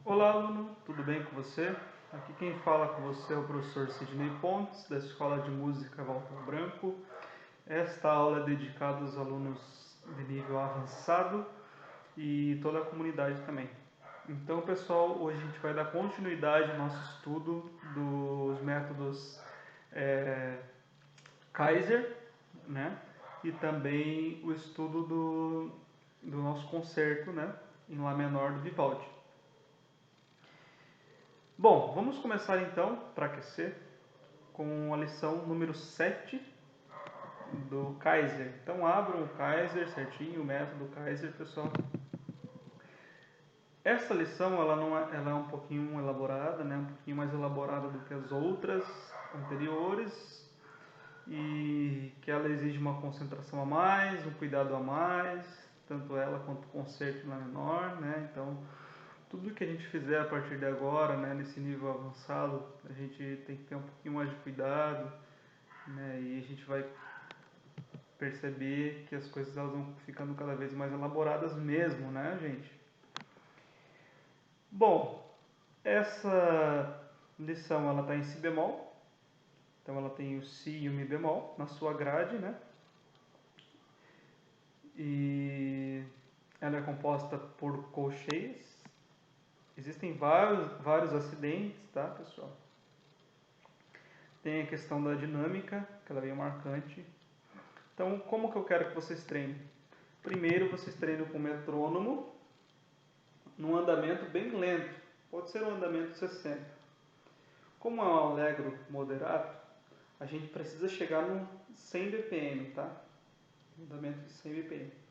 Olá, aluno, tudo bem com você? Aqui quem fala com você é o professor Sidney Pontes, da Escola de Música Valtor Branco. Esta aula é dedicada aos alunos de nível avançado e toda a comunidade também. Então, pessoal, hoje a gente vai dar continuidade ao nosso estudo dos métodos Kaiser, né? E também o estudo do nosso concerto, né? Em Lá menor do Vivaldi. Bom, vamos começar então, para aquecer, com a lição número 7 do Kaiser. Então abram o Kaiser certinho, o método Kaiser, pessoal. Essa lição ela é um pouquinho elaborada, né? Um pouquinho mais elaborada do que as outras anteriores, e que ela exige uma concentração a mais, um cuidado a mais, tanto ela quanto o concerto em Lá menor, né? Então, tudo que a gente fizer a partir de agora, né, nesse nível avançado, a gente tem que ter um pouquinho mais de cuidado, né, e a gente vai perceber que as coisas elas vão ficando cada vez mais elaboradas mesmo, né, gente? Bom, essa lição ela está em si bemol, então ela tem o si e o mi bemol na sua grade, né? E ela é composta por colcheias. Existem vários acidentes, tá, pessoal? Tem a questão da dinâmica, que ela é bem marcante. Então, como que eu quero que vocês treinem? Primeiro, vocês treinam com o metrônomo, num andamento bem lento. Pode ser um andamento de 60. Como é um allegro moderado, a gente precisa chegar no 100 BPM, tá? Andamento de 100 BPM.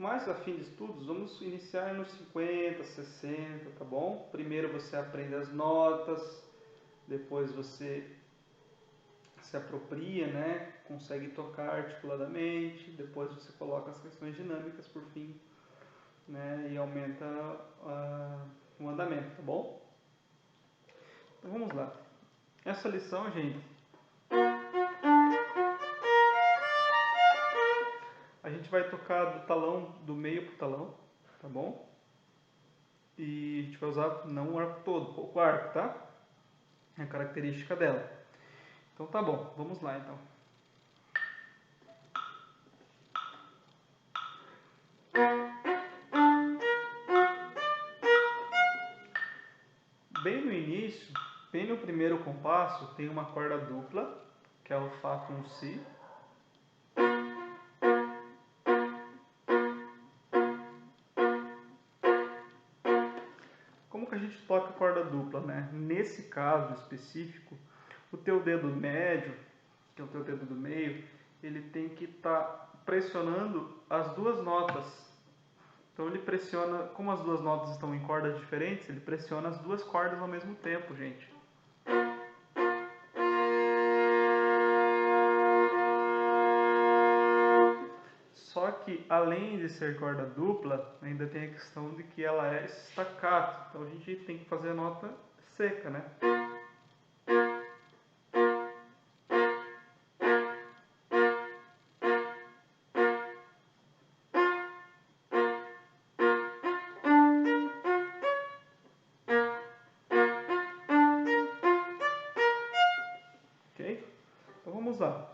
Mas, a fim de estudos, vamos iniciar nos 50, 60, tá bom? Primeiro você aprende as notas, depois você se apropria, né? Consegue tocar articuladamente, depois você coloca as questões dinâmicas por fim, né? E aumenta o andamento, tá bom? Então vamos lá. Essa lição, gente, a gente vai tocar do talão do meio pro talão, tá bom? E a gente vai usar não o arco todo, pouco arco, tá? É a característica dela. Então tá bom, vamos lá então. Bem no início, bem no primeiro compasso, tem uma corda dupla, que é o Fá com o Si. Como que a gente toca a corda dupla, né? Nesse caso específico, o teu dedo médio, que é o teu dedo do meio, ele tem que estar pressionando as duas notas. Então ele pressiona, como as duas notas estão em cordas diferentes, ele pressiona as duas cordas ao mesmo tempo, gente. Só que, além de ser corda dupla, ainda tem a questão de que ela é staccato. Então a gente tem que fazer a nota seca, né? Ok? Então vamos lá.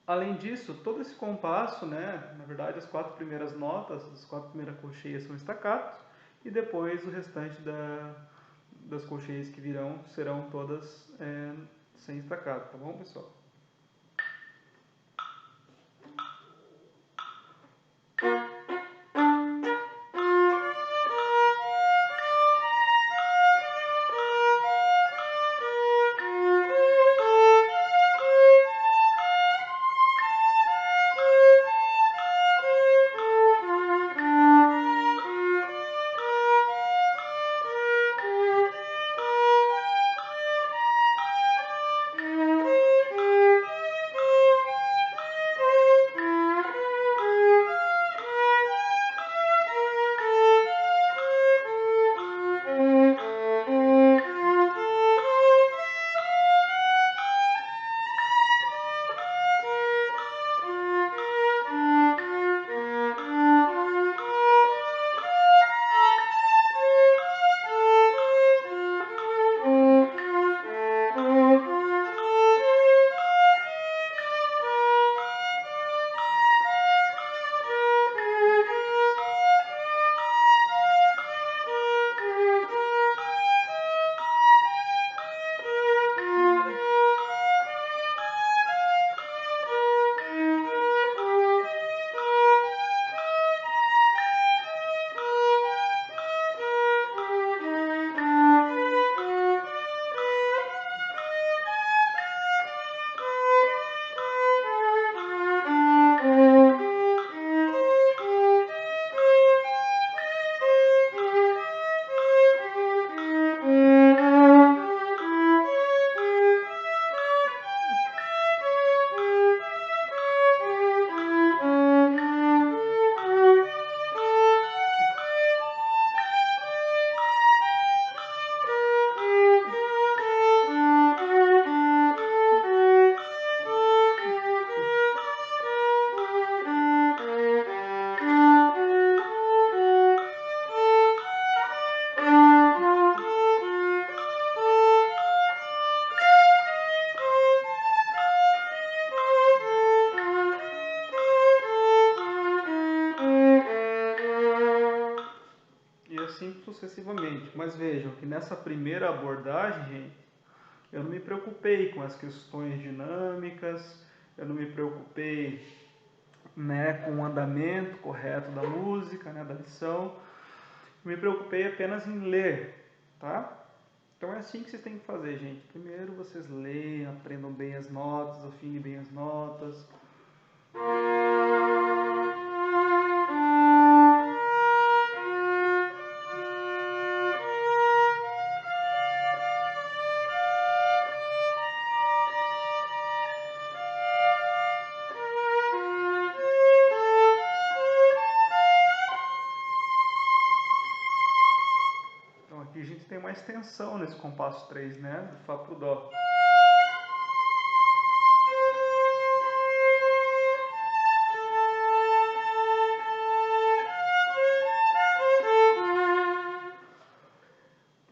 Além disso, todo esse compasso, né, na verdade as quatro primeiras notas, as quatro primeiras colcheias são staccato, e depois o restante das colcheias que virão serão todas sem staccato, tá bom, pessoal? assim sucessivamente. Mas vejam que nessa primeira abordagem, gente, eu não me preocupei com as questões dinâmicas, eu não me preocupei, né, com o andamento correto da música, né, da lição. Eu me preocupei apenas em ler, tá? Então é assim que vocês têm que fazer, gente. Primeiro vocês leiam, aprendam bem as notas, afinem bem as notas. Então aqui a gente tem uma extensão nesse compasso 3, né? Do Fá pro Dó.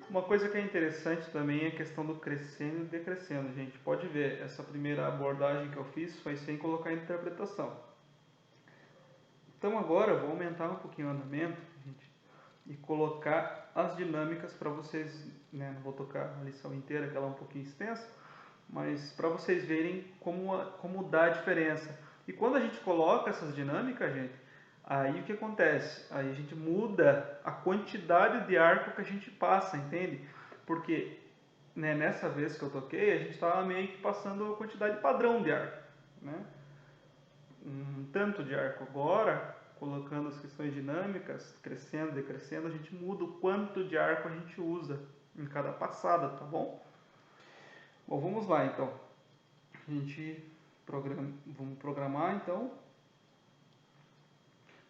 Uma coisa que é interessante também é a questão do crescendo e decrescendo, gente. Pode ver, essa primeira abordagem que eu fiz foi sem colocar interpretação. Então agora eu vou aumentar um pouquinho o andamento, gente, e colocar as dinâmicas para vocês, né? Não vou tocar a lição inteira, que ela é um pouquinho extensa, mas para vocês verem como dá a diferença. E quando a gente coloca essas dinâmicas, gente, aí o que acontece? Aí a gente muda a quantidade de arco que a gente passa, entende? Porque, né, nessa vez que eu toquei, a gente estava meio que passando a quantidade padrão de arco, né? Um tanto de arco. Agora, colocando as questões dinâmicas, crescendo, decrescendo, a gente muda o quanto de arco a gente usa em cada passada, tá bom? Bom, vamos lá então. A gente vamos programar então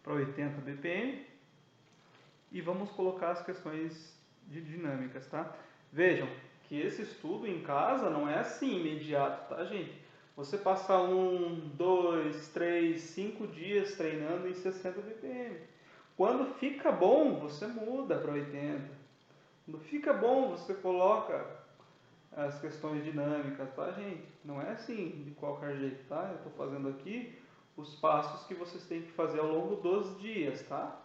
para 80 BPM e vamos colocar as questões de dinâmicas, tá? Vejam que esse estudo em casa não é assim imediato, tá, gente? Você passa 1, 2, 3, 5 dias treinando em 60 BPM. Quando fica bom, você muda para 80. Quando fica bom, você coloca as questões dinâmicas, tá, gente? Não é assim de qualquer jeito, tá? Eu estou fazendo aqui os passos que vocês têm que fazer ao longo dos dias, tá?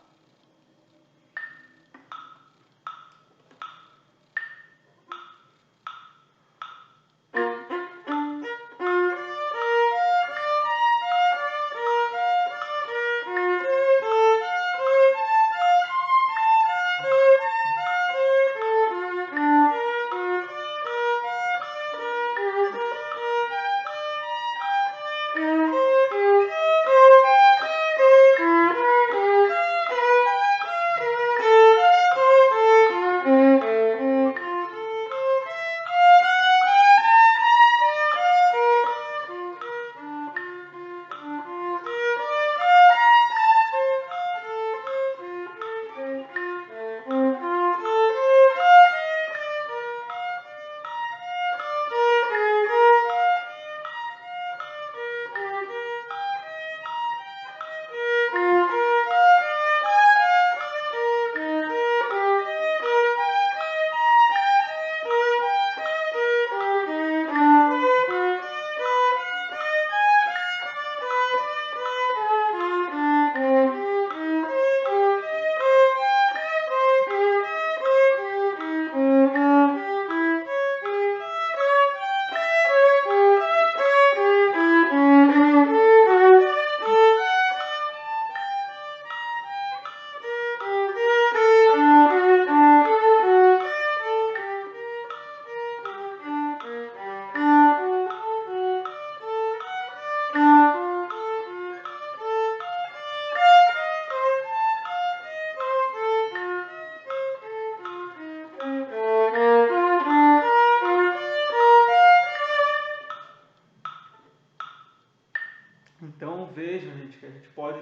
Então vejam, gente, que a gente pode...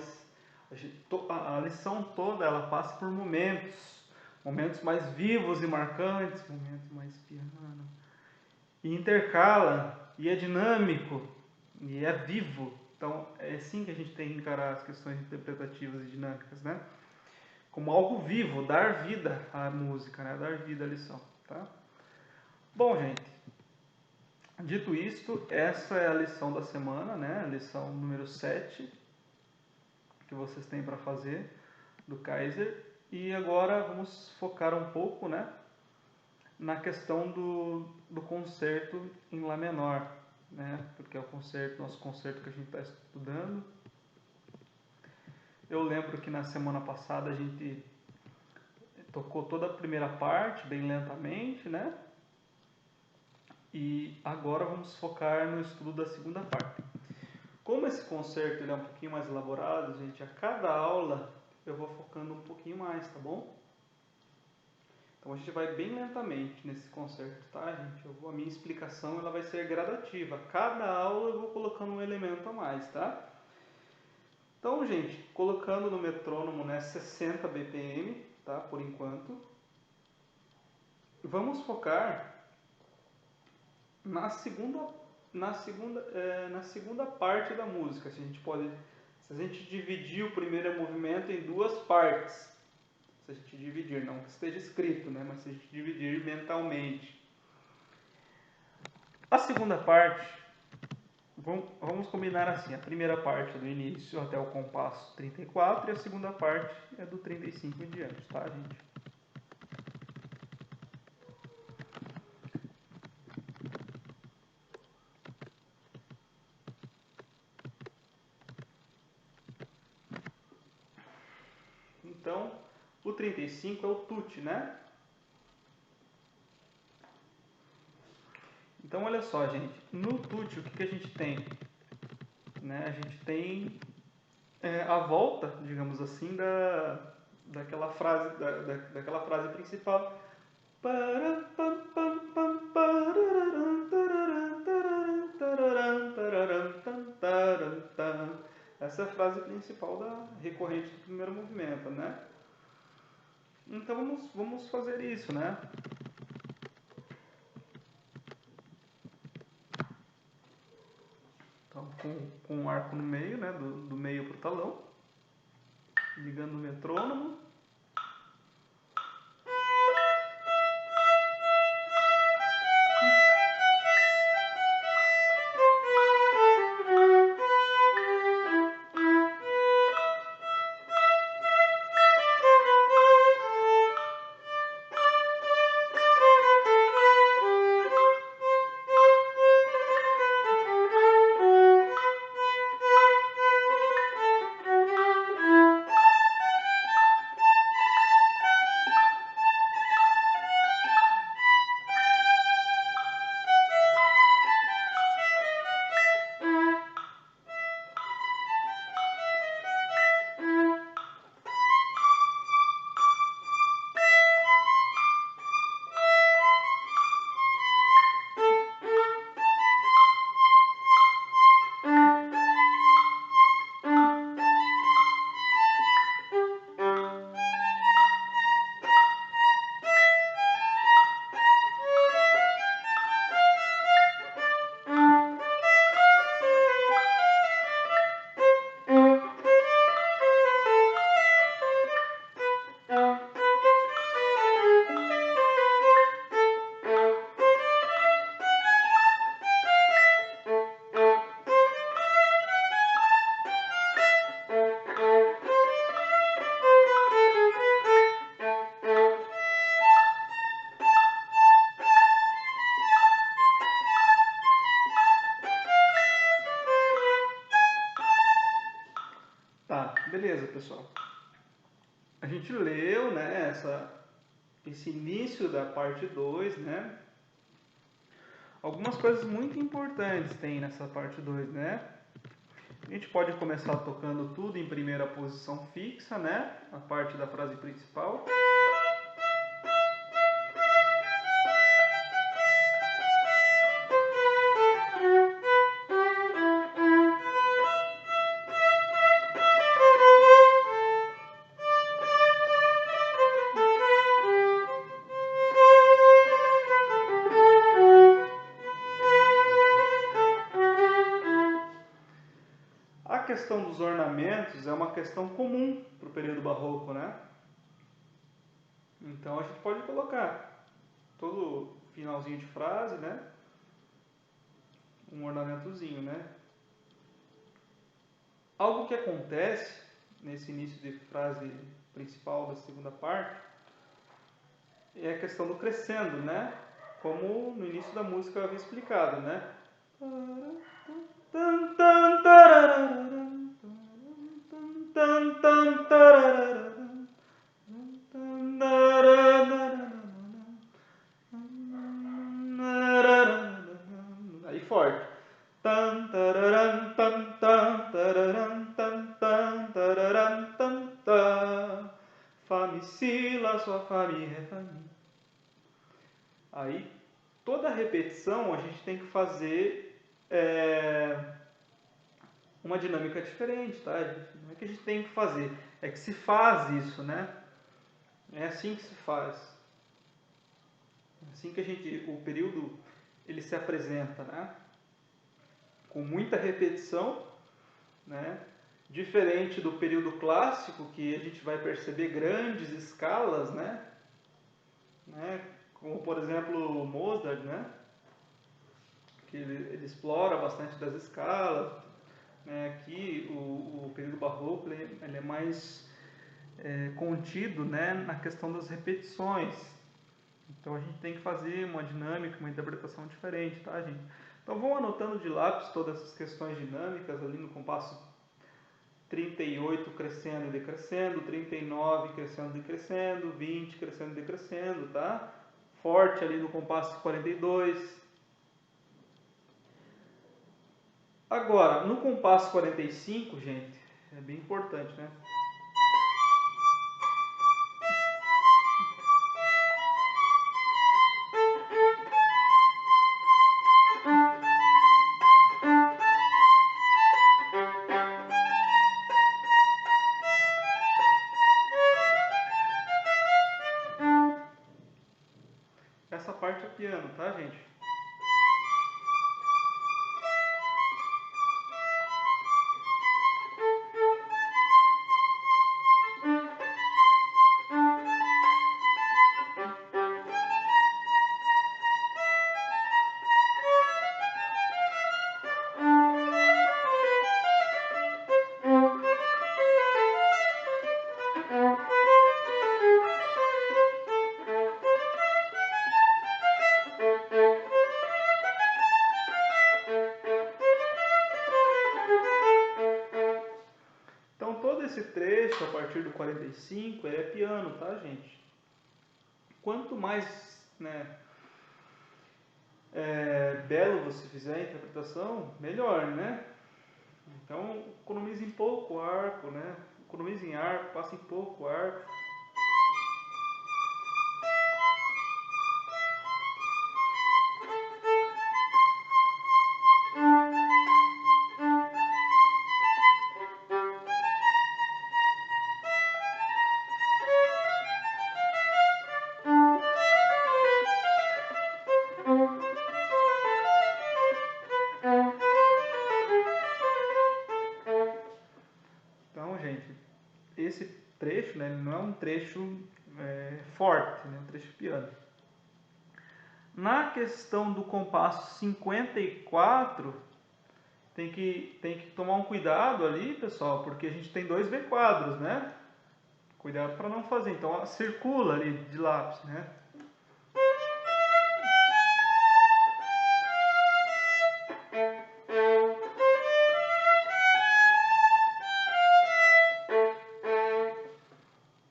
A lição toda ela passa por momentos mais vivos e marcantes, momentos mais piano, e intercala, e é dinâmico, e é vivo. Então é assim que a gente tem que encarar as questões interpretativas e dinâmicas, né? Como algo vivo, dar vida à música, né? Dar vida à lição, tá? Bom, gente, dito isto, essa é a lição da semana, né? A lição número 7 que vocês têm para fazer do Kaiser. E agora vamos focar um pouco, né, na questão do concerto em Lá menor, né, porque é o nosso concerto que a gente está estudando. Eu lembro que na semana passada a gente tocou toda a primeira parte, bem lentamente, né? E agora vamos focar no estudo da segunda parte. Como esse concerto ele é um pouquinho mais elaborado, gente, a cada aula eu vou focando um pouquinho mais, tá bom? Então a gente vai bem lentamente nesse concerto, tá, gente? A minha explicação ela vai ser gradativa. Cada aula eu vou colocando um elemento a mais, tá? Então, gente, colocando no metrônomo, né, 60 BPM, tá, por enquanto. Vamos focar na segunda parte da música. Se a gente dividir o primeiro movimento em duas partes, se a gente dividir, não que esteja escrito, né, mas se a gente dividir mentalmente. A segunda parte, vamos combinar assim, a primeira parte é do início até o compasso 34 e a segunda parte é do 35 em diante, tá, gente? Então, o 35 é o tut, né? Então, olha só, gente. No tut, o que a gente tem? Né? A gente tem a volta, digamos assim, daquela frase principal. Essa é a frase principal recorrente do primeiro movimento, né? Então vamos fazer isso, né? Então com um arco no meio, né? Do meio para o talão, ligando o metrônomo. Tá, beleza, pessoal. A gente leu, né, esse início da parte 2, né? Algumas coisas muito importantes tem nessa parte 2, né? A gente pode começar tocando tudo em primeira posição fixa, né? A parte da frase principal. A questão dos ornamentos é uma questão comum para o período barroco, né? Então a gente pode colocar todo finalzinho de frase, né? Um ornamentozinho, né? Algo que acontece nesse início de frase principal da segunda parte, é a questão do crescendo, né? Como no início da música eu havia explicado, né? Aí forte. Fá, mi, si, lá, sol, fá, mi, ré, fá, mi. Aí, toda repetição a gente tem que fazer uma dinâmica diferente, tá, gente? Não é que a gente tem que fazer, é que se faz isso, né? É assim que se faz. É assim que o período ele se apresenta, né? Com muita repetição, né? Diferente do período clássico, que a gente vai perceber grandes escalas, né? Como, por exemplo, Mozart, né? Que ele explora bastante das escalas. Né? Aqui, o período barroco ele é mais contido, né? Na questão das repetições. Então, a gente tem que fazer uma dinâmica, uma interpretação diferente, tá, gente? Então, vão anotando de lápis todas essas questões dinâmicas ali no compasso 38 crescendo e decrescendo, 39 crescendo e decrescendo, 20 crescendo e decrescendo, tá? Forte ali no compasso 42. Agora, no compasso 45, gente, é bem importante, né? Essa parte é piano, tá, gente? Então, todo esse trecho, a partir do 45, ele é piano, tá, gente? Quanto mais, né, belo você fizer a interpretação, melhor, né? Então, economize em pouco arco, né? Economize em arco, passe em pouco arco. Então, gente, esse trecho, né, não é um trecho forte, né, um trecho piano. Na questão do compasso 54, tem que tomar um cuidado ali, pessoal, porque a gente tem dois V quadros, né? Cuidado para não fazer. Então, circula ali de lápis, né?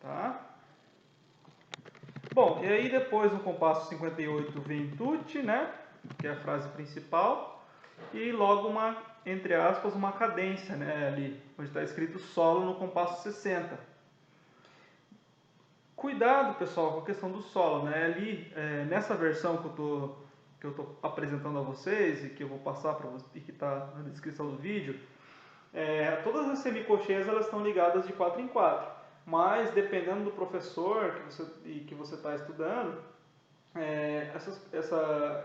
Tá? Bom, e aí depois no compasso 58 vem tutti, né? Que é a frase principal. E logo uma, entre aspas, uma cadência, né? Ali, onde está escrito solo no compasso 60. Cuidado, pessoal, com a questão do solo, né? Ali, nessa versão que eu estou apresentando a vocês e que eu vou passar para vocês e que está na descrição do vídeo, todas as semicolcheias elas estão ligadas de 4 em 4. Mas dependendo do professor que você está estudando,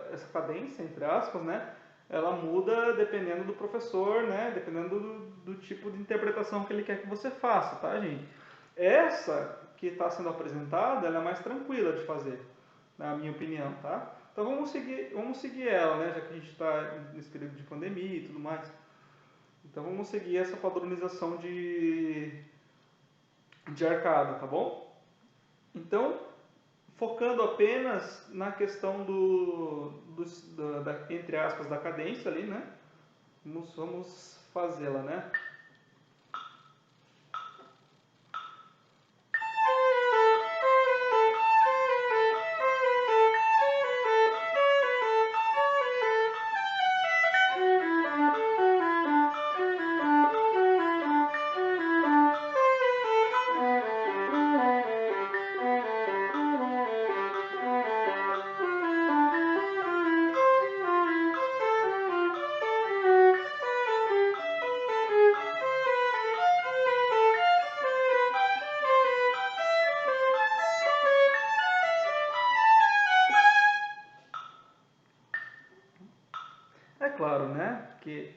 essa cadência, entre aspas, né? Ela muda dependendo do professor, né? Dependendo do tipo de interpretação que ele quer que você faça, tá, gente? Essa que está sendo apresentada, ela é mais tranquila de fazer, na minha opinião, tá? Então vamos seguir ela, né? Já que a gente está nesse período de pandemia e tudo mais. Então vamos seguir essa padronização de arcada, tá bom? Então, focando apenas na questão entre aspas, da cadência ali, né? Vamos fazê-la, né? É claro, né, que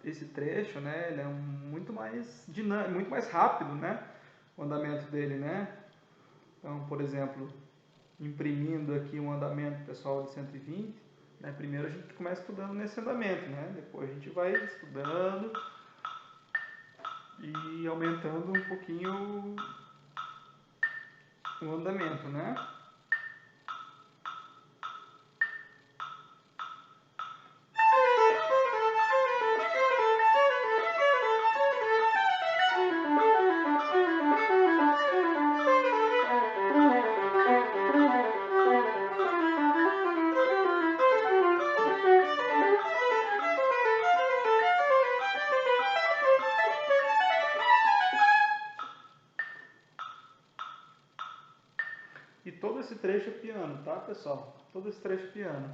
esse trecho, né, ele é muito mais dinâmico, muito mais rápido, né, o andamento dele, né. Então, por exemplo, imprimindo aqui um andamento pessoal de 120, né, primeiro a gente começa estudando nesse andamento, né, depois a gente vai estudando e aumentando um pouquinho o andamento, né. E todo esse trecho é piano, tá, pessoal? Todo esse trecho é piano.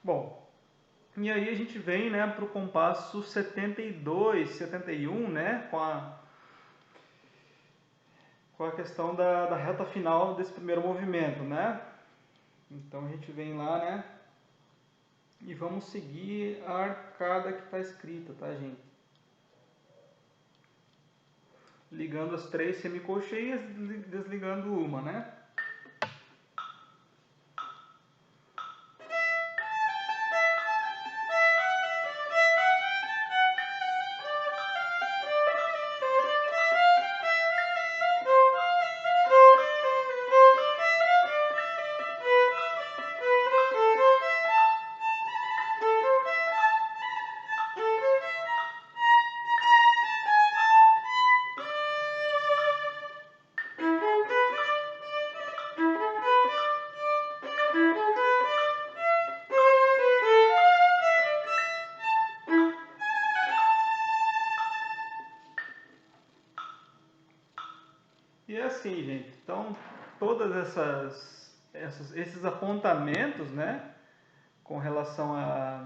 Bom, e aí a gente vem, né, para o compasso 72, 71, né, com a questão da reta final desse primeiro movimento, né? Então a gente vem lá, né, e vamos seguir a arcada que está escrita, tá, gente? Ligando as 3 semicolcheias, desligando uma, né? E é assim, gente. Então, todas esses apontamentos, né, com relação a